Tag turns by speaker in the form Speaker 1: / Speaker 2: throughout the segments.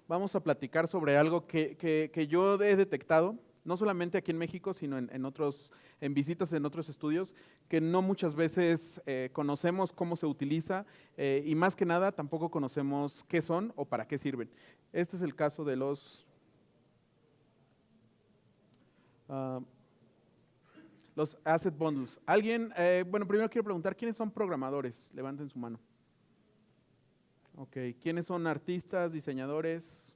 Speaker 1: vamos a platicar sobre algo que yo he detectado, no solamente aquí en México, sino en visitas en otros estudios, que no muchas veces conocemos cómo se utiliza y más que nada tampoco conocemos qué son o para qué sirven. Este es el caso de ah, los asset bundles. Alguien, bueno, primero quiero preguntar, ¿quiénes son programadores? Levanten su mano. Ok, ¿quiénes son artistas, diseñadores?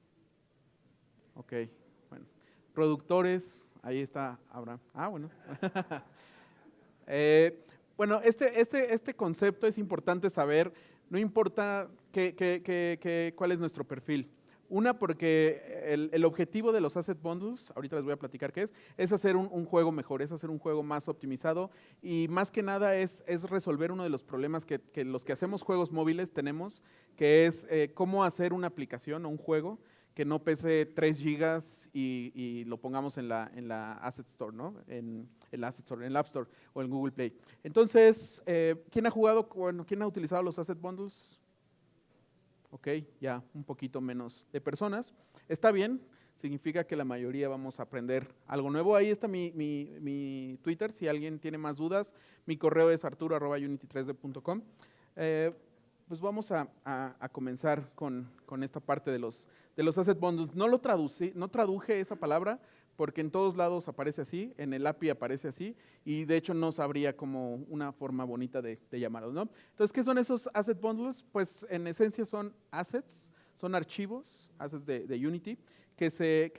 Speaker 1: Ok, bueno. Productores, ahí está Abraham. Ah, bueno. Bueno, este concepto es importante saber, no importa cuál es nuestro perfil. Una, porque el objetivo de los asset bundles, ahorita les voy a platicar qué es hacer un juego mejor, es hacer un juego más optimizado y más que nada es resolver uno de los problemas que los que hacemos juegos móviles tenemos, que es cómo hacer una aplicación o un juego que no pese 3 gigas y lo pongamos en la Asset Store, ¿no? En el Asset Store, en el App Store o en Google Play. Entonces, ¿quién ha jugado, bueno, quién ha utilizado los Asset Bundles? Ok, ya un poquito menos de personas. Está bien, significa que la mayoría vamos a aprender algo nuevo. Ahí está mi Twitter, si alguien tiene más dudas. Mi correo es arturo@unity3d.com. Pues vamos a comenzar con esta parte de los asset bundles. No traduje esa palabra porque en todos lados aparece así, en el API aparece así, y de hecho no sabría como una forma bonita de llamarlos, ¿no? Entonces, ¿qué son esos asset bundles? Pues en esencia son assets, son archivos, assets de Unity, que se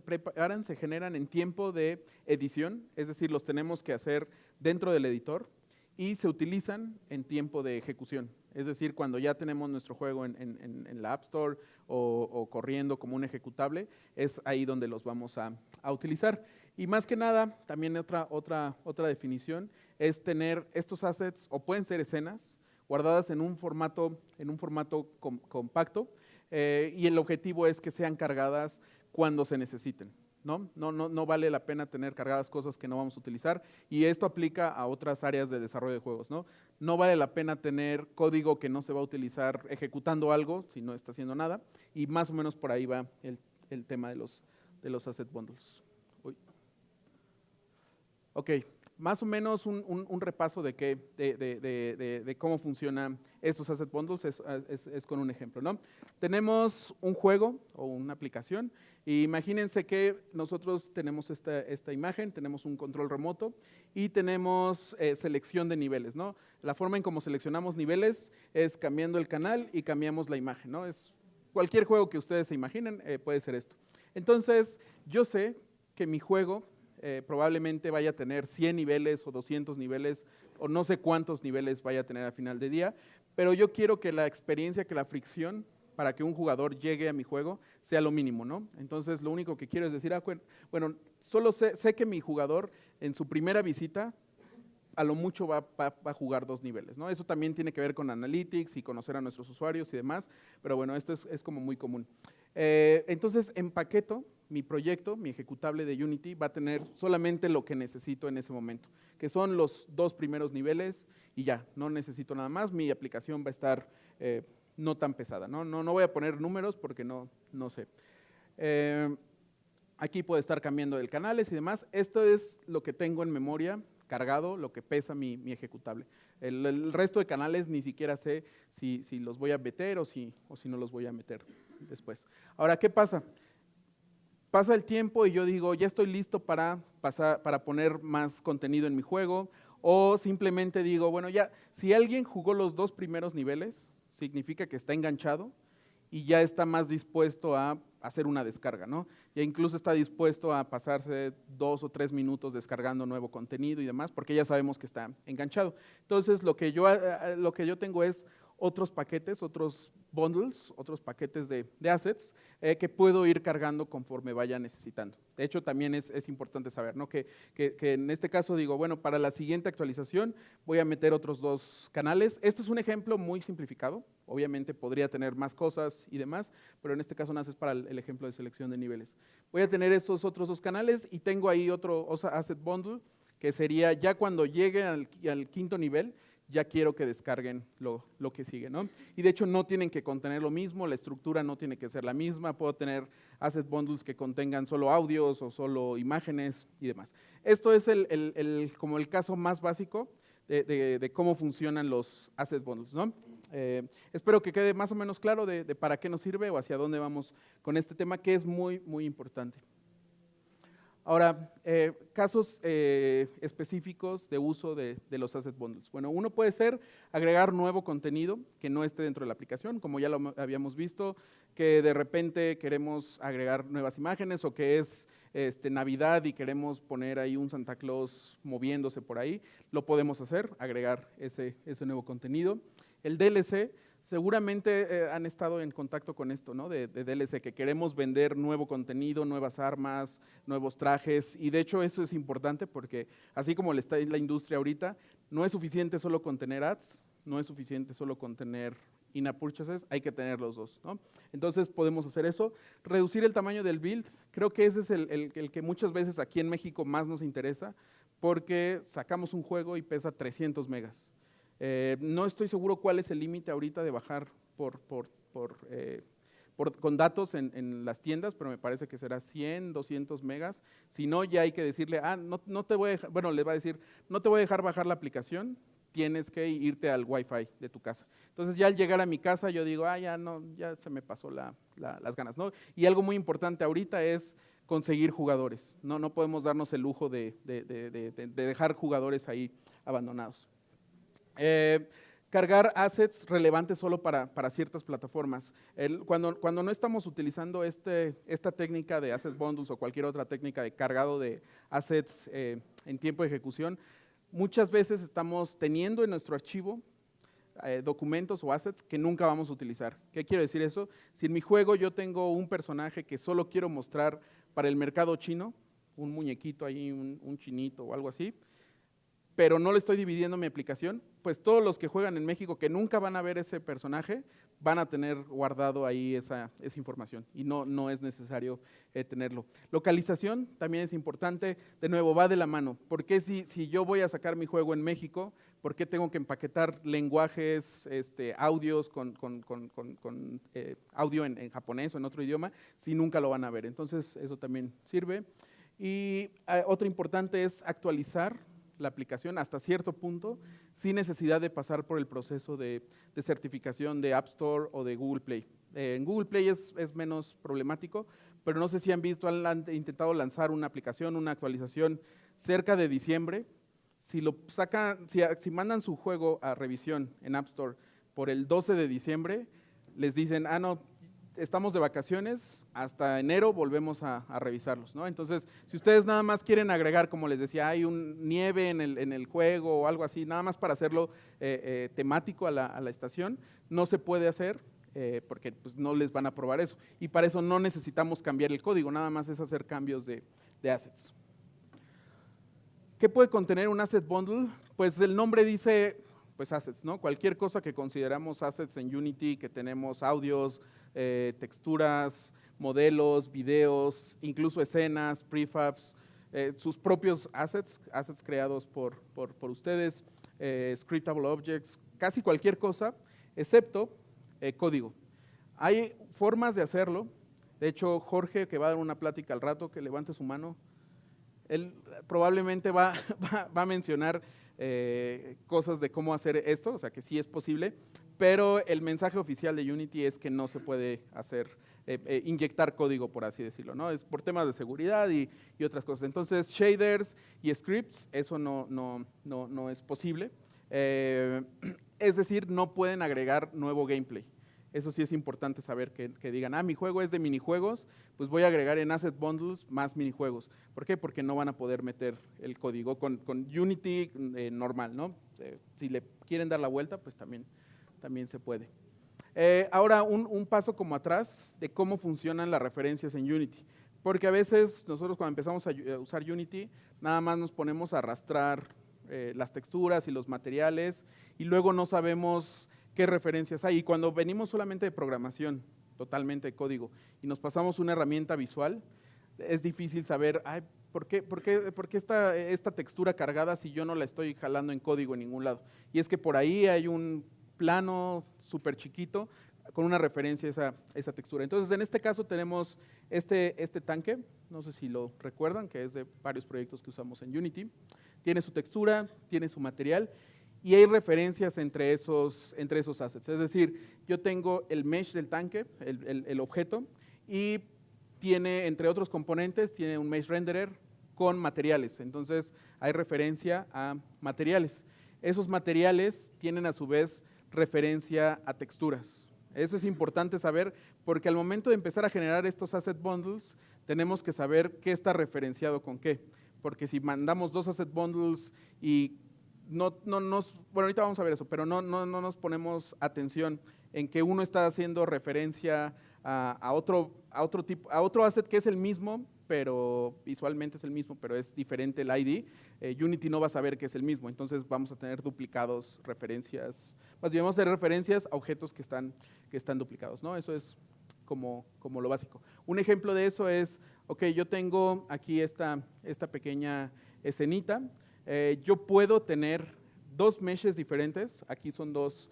Speaker 1: preparan, se generan en tiempo de edición, es decir, los tenemos que hacer dentro del editor, y se utilizan en tiempo de ejecución. Es decir, cuando ya tenemos nuestro juego en la App Store o corriendo como un ejecutable, es ahí donde los vamos a utilizar. Y más que nada, también otra definición es tener estos assets, o pueden ser escenas, guardadas en un formato compacto, y el objetivo es que sean cargadas cuando se necesiten. No vale la pena tener cargadas cosas que no vamos a utilizar, y esto aplica a otras áreas de desarrollo de juegos. No vale la pena tener código que no se va a utilizar ejecutando algo si no está haciendo nada, y más o menos por ahí va el tema de los asset bundles. Uy. Ok, más o menos un repaso de cómo funcionan estos asset bundles es con un ejemplo, ¿no? Tenemos un juego o una aplicación, y imagínense que nosotros tenemos esta imagen, tenemos un control remoto y tenemos selección de niveles, ¿no? La forma en cómo seleccionamos niveles es cambiando el canal y cambiamos la imagen, ¿no? Es cualquier juego que ustedes se imaginen, puede ser esto. Entonces, yo sé que mi juego probablemente vaya a tener 100 niveles o 200 niveles o no sé cuántos niveles vaya a tener al final del día, pero yo quiero que la experiencia, que la fricción para que un jugador llegue a mi juego sea lo mínimo, ¿no? Entonces lo único que quiero es decir, bueno, solo sé que mi jugador en su primera visita a lo mucho va a jugar 2 niveles, ¿no? Eso también tiene que ver con analytics y conocer a nuestros usuarios y demás, pero bueno, esto es como muy común. Entonces empaqueto mi proyecto, mi ejecutable de Unity va a tener solamente lo que necesito en ese momento, que son los 2 primeros niveles y ya, no necesito nada más, mi aplicación va a estar no tan pesada, ¿no? No voy a poner números porque no sé. Aquí puede estar cambiando de canales y demás. Esto es lo que tengo en memoria cargado, lo que pesa mi ejecutable. El resto de canales ni siquiera sé si los voy a meter o si no los voy a meter después. Ahora, ¿qué pasa? Pasa el tiempo y yo digo, ya estoy listo para poner más contenido en mi juego, o simplemente digo, bueno, ya, si alguien jugó los 2 primeros niveles, significa que está enganchado y ya está más dispuesto a hacer una descarga, ¿no? Ya incluso está dispuesto a pasarse 2 o 3 minutos descargando nuevo contenido y demás, porque ya sabemos que está enganchado. Entonces, lo que yo tengo es otros paquetes, otros bundles, otros paquetes de assets que puedo ir cargando conforme vaya necesitando. De hecho, también es importante saber, ¿no? que en este caso digo, bueno, para la siguiente actualización voy a meter otros 2 canales. Este es un ejemplo muy simplificado, obviamente podría tener más cosas y demás, pero en este caso nace para el ejemplo de selección de niveles. Voy a tener estos otros 2 canales y tengo ahí otro asset bundle, que sería ya cuando llegue al 5.º nivel, ya quiero que descarguen lo que sigue, ¿no? Y de hecho no tienen que contener lo mismo, la estructura no tiene que ser la misma, puedo tener asset bundles que contengan solo audios o solo imágenes y demás. Esto es como el caso más básico de cómo funcionan los asset bundles, ¿no? Espero que quede más o menos claro de para qué nos sirve o hacia dónde vamos con este tema, que es muy, muy importante. Ahora, casos específicos de uso de los asset bundles. Bueno, uno puede ser agregar nuevo contenido que no esté dentro de la aplicación, como ya lo habíamos visto, que de repente queremos agregar nuevas imágenes o que es Navidad y queremos poner ahí un Santa Claus moviéndose por ahí, lo podemos hacer, agregar ese nuevo contenido. El DLC, seguramente han estado en contacto con esto, ¿no? De DLC, que queremos vender nuevo contenido, nuevas armas, nuevos trajes, y de hecho eso es importante porque así como le está en la industria ahorita, no es suficiente solo con tener ads, no es suficiente solo con tener in-app purchases, hay que tener los dos, ¿no? Entonces podemos hacer eso. Reducir el tamaño del build, creo que ese es el que muchas veces aquí en México más nos interesa, porque sacamos un juego y pesa 300 megas. No estoy seguro cuál es el límite ahorita de bajar con datos en las tiendas, pero me parece que será 100, 200 megas. Si no, ya hay que decirle, no te voy a dejar, bueno, les va a decir, no te voy a dejar bajar la aplicación, tienes que irte al Wi-Fi de tu casa. Entonces ya al llegar a mi casa yo digo, ya se me pasó las ganas, ¿no? Y algo muy importante ahorita es conseguir jugadores. No podemos darnos el lujo de dejar jugadores ahí abandonados. Cargar assets relevantes solo para ciertas plataformas. Cuando no estamos utilizando esta técnica de asset bundles o cualquier otra técnica de cargado de assets en tiempo de ejecución, muchas veces estamos teniendo en nuestro archivo documentos o assets que nunca vamos a utilizar. ¿Qué quiero decir eso? Si en mi juego yo tengo un personaje que solo quiero mostrar para el mercado chino, un muñequito ahí, un chinito o algo así, pero no le estoy dividiendo mi aplicación, pues todos los que juegan en México que nunca van a ver ese personaje van a tener guardado ahí esa información y no es necesario tenerlo. Localización también es importante, de nuevo va de la mano, porque si yo voy a sacar mi juego en México, ¿por qué tengo que empaquetar lenguajes, audios con audio en japonés o en otro idioma si nunca lo van a ver? Entonces eso también sirve. Y otra importante es actualizar la aplicación hasta cierto punto, sin necesidad de pasar por el proceso de certificación de App Store o de Google Play. En Google Play es menos problemático, pero no sé si han visto, han intentado lanzar una aplicación, una actualización cerca de diciembre. Si mandan su juego a revisión en App Store por el 12 de diciembre, les dicen, no, estamos de vacaciones, hasta enero volvemos a revisarlos, ¿no? Entonces, si ustedes nada más quieren agregar, como les decía, hay un nieve en el juego o algo así, nada más para hacerlo temático a la estación, no se puede hacer porque pues, no les van a aprobar eso. Y para eso no necesitamos cambiar el código, nada más es hacer cambios de assets. ¿Qué puede contener un asset bundle? Pues el nombre dice, pues assets, ¿no? Cualquier cosa que consideramos assets en Unity, que tenemos audios, texturas, modelos, videos, incluso escenas, prefabs, sus propios assets creados por ustedes, scriptable objects, casi cualquier cosa, excepto código. Hay formas de hacerlo. De hecho, Jorge, que va a dar una plática al rato, que levante su mano, él probablemente va a mencionar cosas de cómo hacer esto, o sea que sí es posible, pero el mensaje oficial de Unity es que no se puede hacer, inyectar código, por así decirlo, ¿no? Es por temas de seguridad y otras cosas. Entonces, shaders y scripts, eso no es posible. Es decir, no pueden agregar nuevo gameplay. Eso sí es importante saber que digan, mi juego es de minijuegos, pues voy a agregar en Asset Bundles más minijuegos. ¿Por qué? Porque no van a poder meter el código con Unity normal, ¿no? Si le quieren dar la vuelta, pues también se puede. Ahora, un paso como atrás de cómo funcionan las referencias en Unity. Porque a veces nosotros cuando empezamos a usar Unity, nada más nos ponemos a arrastrar las texturas y los materiales y luego no sabemos qué referencias hay. Y cuando venimos solamente de programación, totalmente de código, y nos pasamos una herramienta visual, es difícil saber, ay, ¿por qué esta textura cargada si yo no la estoy jalando en código en ningún lado? Y es que por ahí hay un plano súper chiquito con una referencia a esa textura. Entonces, en este caso tenemos este tanque, no sé si lo recuerdan, que es de varios proyectos que usamos en Unity. Tiene su textura, tiene su material, y hay referencias entre esos assets. Es decir, yo tengo el mesh del tanque, el objeto, y tiene, entre otros componentes, tiene un mesh renderer con materiales. Entonces, hay referencia a materiales. Esos materiales tienen a su vez referencia a texturas. Eso es importante saber porque al momento de empezar a generar estos asset bundles, tenemos que saber qué está referenciado con qué. Porque si mandamos 2 asset bundles y bueno, ahorita vamos a ver eso, pero no nos ponemos atención en que uno está haciendo referencia a otro asset que es el mismo, pero visualmente es el mismo, pero es diferente el ID, Unity no va a saber que es el mismo, entonces vamos a tener duplicados referencias, más bien vamos a tener referencias a objetos que están duplicados, ¿no? Eso es como lo básico. Un ejemplo de eso es, ok, yo tengo aquí esta pequeña escenita, yo puedo tener 2 meshes diferentes, aquí son dos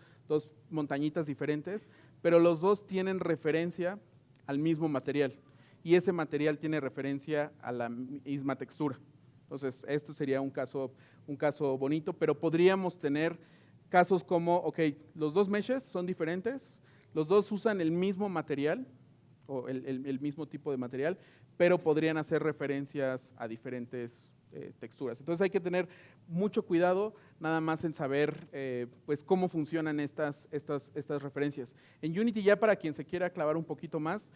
Speaker 1: montañitas diferentes, pero los dos tienen referencia al mismo material y ese material tiene referencia a la misma textura. Entonces, esto sería un caso bonito, pero podríamos tener casos como, ok, los 2 meshes son diferentes, los dos usan el mismo material o el mismo tipo de material, pero podrían hacer referencias a diferentes texturas. Entonces hay que tener mucho cuidado nada más en saber pues cómo funcionan estas referencias. En Unity, ya para quien se quiera clavar un poquito más,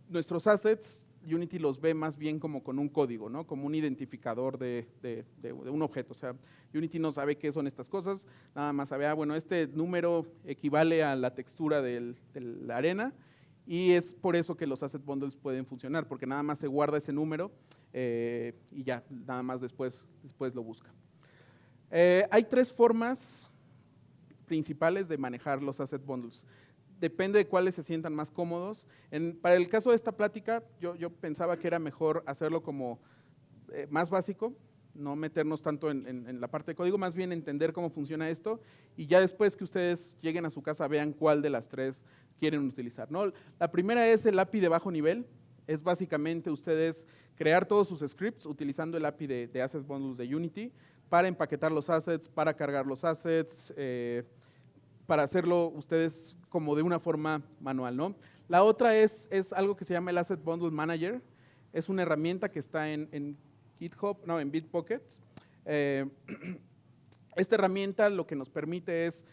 Speaker 1: nuestros assets, Unity los ve más bien como con un código, ¿no? Como un identificador de un objeto. O sea, Unity no sabe qué son estas cosas, nada más sabe, bueno, este número equivale a la textura de la arena, y es por eso que los asset bundles pueden funcionar, porque nada más se guarda ese número y ya, nada más después lo busca. Hay 3 formas principales de manejar los asset bundles. Depende de cuáles se sientan más cómodos. Para el caso de esta plática, yo pensaba que era mejor hacerlo como más básico, no meternos tanto en la parte de código, más bien entender cómo funciona esto y ya después que ustedes lleguen a su casa vean cuál de las 3 quieren utilizar, ¿no? La primera es el API de bajo nivel, es básicamente ustedes crear todos sus scripts utilizando el API de Asset Bundles de Unity para empaquetar los assets, para cargar los assets, para hacerlo ustedes como de una forma manual, ¿no? La otra es algo que se llama el Asset Bundle Manager, es una herramienta que está en GitHub, no, en Bitbucket. Esta herramienta lo que nos permite es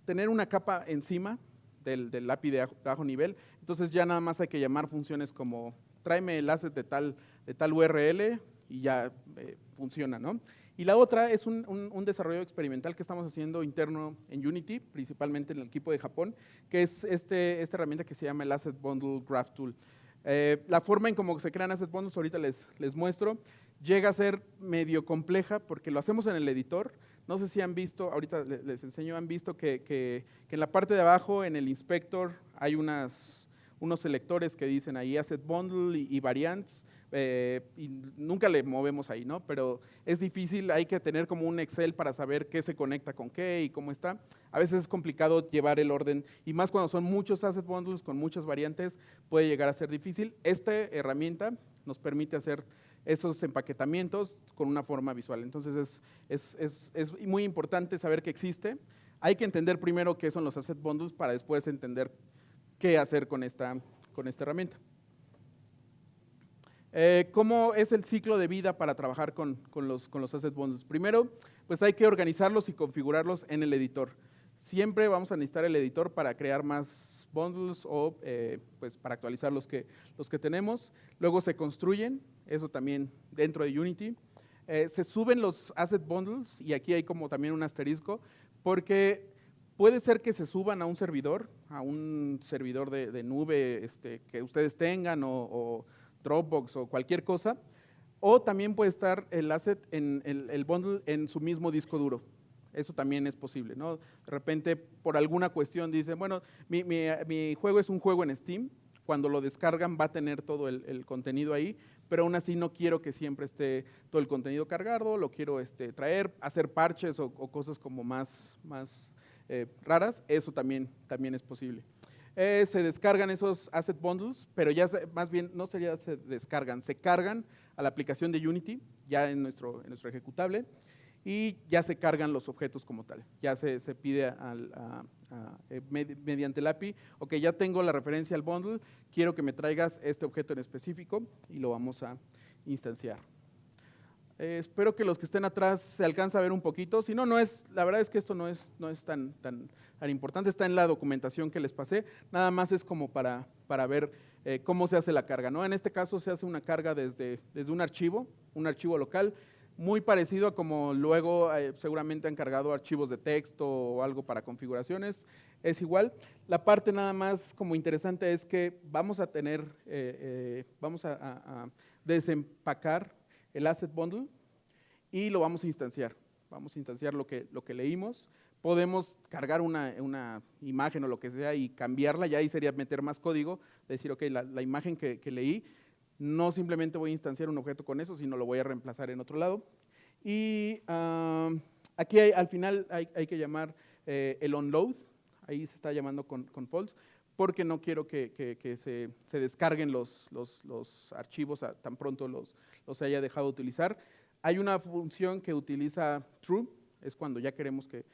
Speaker 1: tener una capa encima del API de bajo nivel, entonces ya nada más hay que llamar funciones como tráeme el asset de tal URL y ya funciona, ¿no? Y la otra es un desarrollo experimental que estamos haciendo interno en Unity, principalmente en el equipo de Japón, que es esta herramienta que se llama el Asset Bundle Graph Tool. La forma en cómo se crean Asset Bundles, ahorita les muestro, llega a ser medio compleja porque lo hacemos en el editor. No sé si han visto, ahorita les enseño, han visto que en la parte de abajo, en el inspector, hay unos selectores que dicen ahí Asset Bundle y variants, y nunca le movemos ahí, ¿no? Pero es difícil, hay que tener como un Excel para saber qué se conecta con qué y cómo está. A veces es complicado llevar el orden, y más cuando son muchos Asset Bundles con muchas variantes, puede llegar a ser difícil. Esta herramienta nos permite hacer esos empaquetamientos con una forma visual. Entonces es muy importante saber que existe. Hay que entender primero qué son los Asset Bundles para después entender qué hacer con esta herramienta. ¿Cómo es el ciclo de vida para trabajar con los Asset Bundles? Primero, pues hay que organizarlos y configurarlos en el editor. Siempre vamos a necesitar el editor para crear más bundles o pues para actualizar los que tenemos. Luego se construyen, eso también dentro de Unity. Se suben los Asset Bundles, y aquí hay como también un asterisco, porque puede ser que se suban a un servidor de nube que ustedes tengan o Dropbox o cualquier cosa, o también puede estar el asset el bundle en su mismo disco duro. Eso también es posible, ¿no? De repente, por alguna cuestión, dicen, bueno, mi juego es un juego en Steam, cuando lo descargan va a tener todo el contenido ahí, pero aún así no quiero que siempre esté todo el contenido cargado, lo quiero traer, hacer parches o cosas como más raras, eso también es posible. Se descargan esos asset bundles, pero ya más bien no sería se descargan, se cargan a la aplicación de Unity, ya en nuestro ejecutable, y ya se cargan los objetos como tal. Ya se pide mediante el API, ok, ya tengo la referencia al bundle, quiero que me traigas este objeto en específico y lo vamos a instanciar. Espero que los que estén atrás se alcance a ver un poquito, si no, la verdad es que esto no es tan importante, está en la documentación que les pasé, nada más es como para ver cómo se hace la carga, ¿no? En este caso se hace una carga desde un archivo local, muy parecido a como luego seguramente han cargado archivos de texto o algo para configuraciones, es igual. La parte nada más como interesante es que vamos a tener, vamos a desempacar el asset bundle y lo vamos a instanciar. Vamos a instanciar lo que leímos. Podemos cargar una imagen o lo que sea y cambiarla, ya ahí sería meter más código, decir, ok, la imagen que leí, no simplemente voy a instanciar un objeto con eso, sino lo voy a reemplazar en otro lado. Y aquí al final hay que llamar el onload, ahí se está llamando con false, porque no quiero que se descarguen los archivos tan pronto los haya dejado de utilizar. Hay una función que utiliza true, es cuando ya queremos que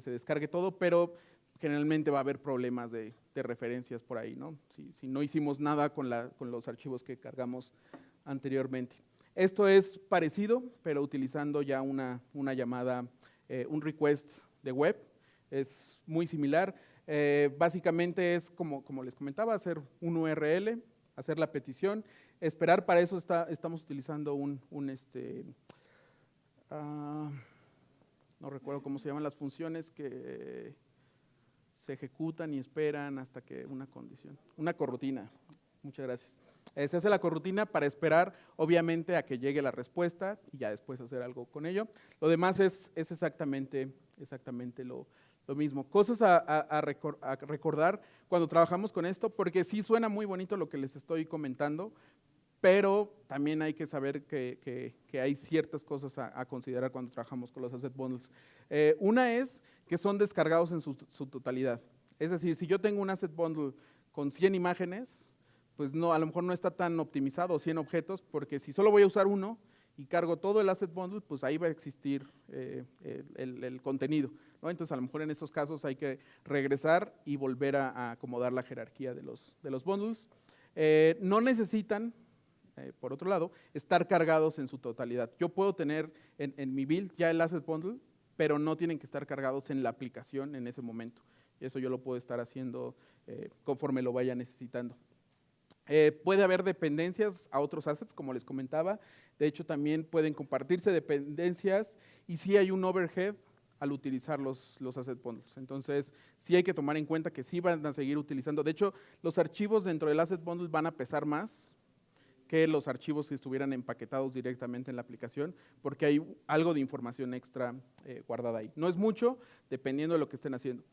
Speaker 1: se descargue todo, pero generalmente va a haber problemas de referencias por ahí, ¿no? Si no hicimos nada con los archivos que cargamos anteriormente. Esto es parecido, pero utilizando ya una llamada, un request de web, es muy similar. Básicamente es como les comentaba, hacer un URL, hacer la petición, esperar, para eso estamos utilizando no recuerdo cómo se llaman las funciones que se ejecutan y esperan hasta que una condición, una coroutine, muchas gracias. Se hace la coroutine para esperar, obviamente, a que llegue la respuesta y ya después hacer algo con ello. Lo demás es exactamente lo mismo. Cosas a recordar cuando trabajamos con esto, porque sí suena muy bonito lo que les estoy comentando, pero también hay que saber que hay ciertas cosas a considerar cuando trabajamos con los asset bundles. Una es que son descargados en su totalidad. Es decir, si yo tengo un asset bundle con 100 imágenes, pues no, a lo mejor no está tan optimizado, 100 objetos, porque si solo voy a usar uno y cargo todo el asset bundle, pues ahí va a existir el contenido, ¿no? Entonces a lo mejor en esos casos hay que regresar y volver a acomodar la jerarquía de los bundles. No necesitan, por otro lado, estar cargados en su totalidad. Yo puedo tener en mi build ya el asset bundle, pero no tienen que estar cargados en la aplicación en ese momento. Y eso yo lo puedo estar haciendo conforme lo vaya necesitando. Puede haber dependencias a otros assets, como les comentaba. De hecho, también pueden compartirse dependencias y sí hay un overhead al utilizar los asset bundles. Entonces, sí hay que tomar en cuenta que sí van a seguir utilizando. De hecho, los archivos dentro del asset bundle van a pesar más que los archivos que estuvieran empaquetados directamente en la aplicación, porque hay algo de información extra guardada ahí. No es mucho, dependiendo de lo que estén haciendo.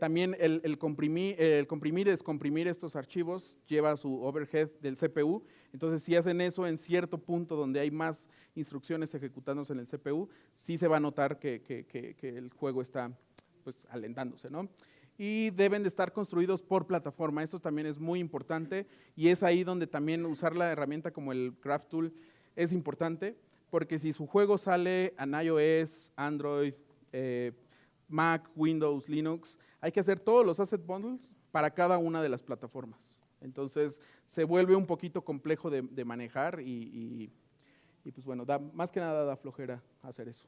Speaker 1: También el comprimir y descomprimir estos archivos lleva su overhead del CPU, entonces si hacen eso en cierto punto donde hay más instrucciones ejecutándose en el CPU, sí se va a notar que el juego está pues alentándose, ¿no? Y deben de estar construidos por plataforma, eso también es muy importante y es ahí donde también usar la herramienta como el GraphTool es importante, porque si su juego sale en iOS, Android, Mac, Windows, Linux, hay que hacer todos los asset bundles para cada una de las plataformas. Entonces se vuelve un poquito complejo de manejar y pues bueno, más que nada da flojera hacer eso.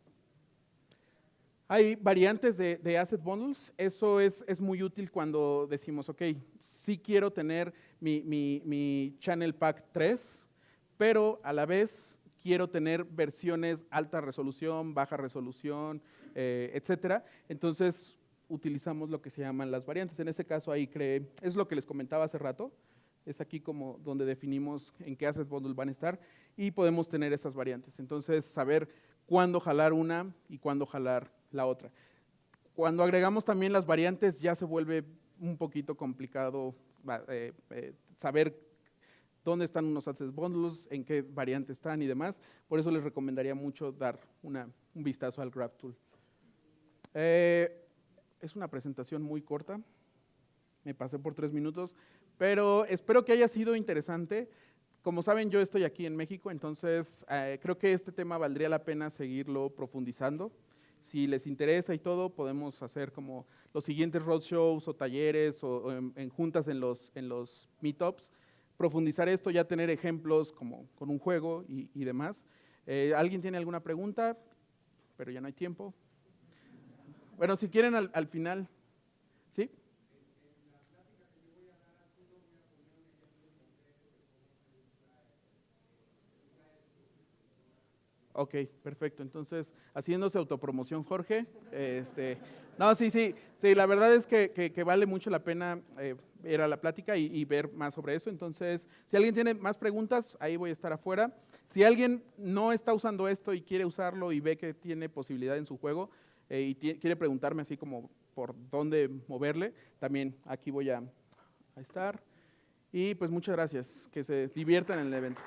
Speaker 1: Hay variantes de asset bundles, eso es muy útil cuando decimos, ok, sí quiero tener mi Channel Pack 3, pero a la vez quiero tener versiones alta resolución, baja resolución, etcétera. Entonces utilizamos lo que se llaman las variantes. En ese caso ahí es lo que les comentaba hace rato, es aquí como donde definimos en qué asset bundle van a estar y podemos tener esas variantes. Entonces saber cuándo jalar una y cuándo jalar la otra. Cuando agregamos también las variantes ya se vuelve un poquito complicado saber dónde están unos Access Bundles, en qué variante están y demás. Por eso les recomendaría mucho dar un vistazo al GraphTool. Es una presentación muy corta, me pasé por 3 minutos, pero espero que haya sido interesante. Como saben, yo estoy aquí en México, entonces creo que este tema valdría la pena seguirlo profundizando. Si les interesa y todo, podemos hacer como los siguientes roadshows o talleres o en juntas en los meetups, profundizar esto, ya tener ejemplos como con un juego y demás. ¿Alguien tiene alguna pregunta? Pero ya no hay tiempo. Bueno, si quieren al final, ¿sí? Ok, perfecto. Entonces, haciéndose autopromoción, Jorge. No, sí, la verdad es que vale mucho la pena ir a la plática y ver más sobre eso. Entonces, si alguien tiene más preguntas, ahí voy a estar afuera. Si alguien no está usando esto y quiere usarlo y ve que tiene posibilidad en su juego y quiere preguntarme así como por dónde moverle, también aquí voy a estar. Y pues muchas gracias. Que se diviertan en el evento.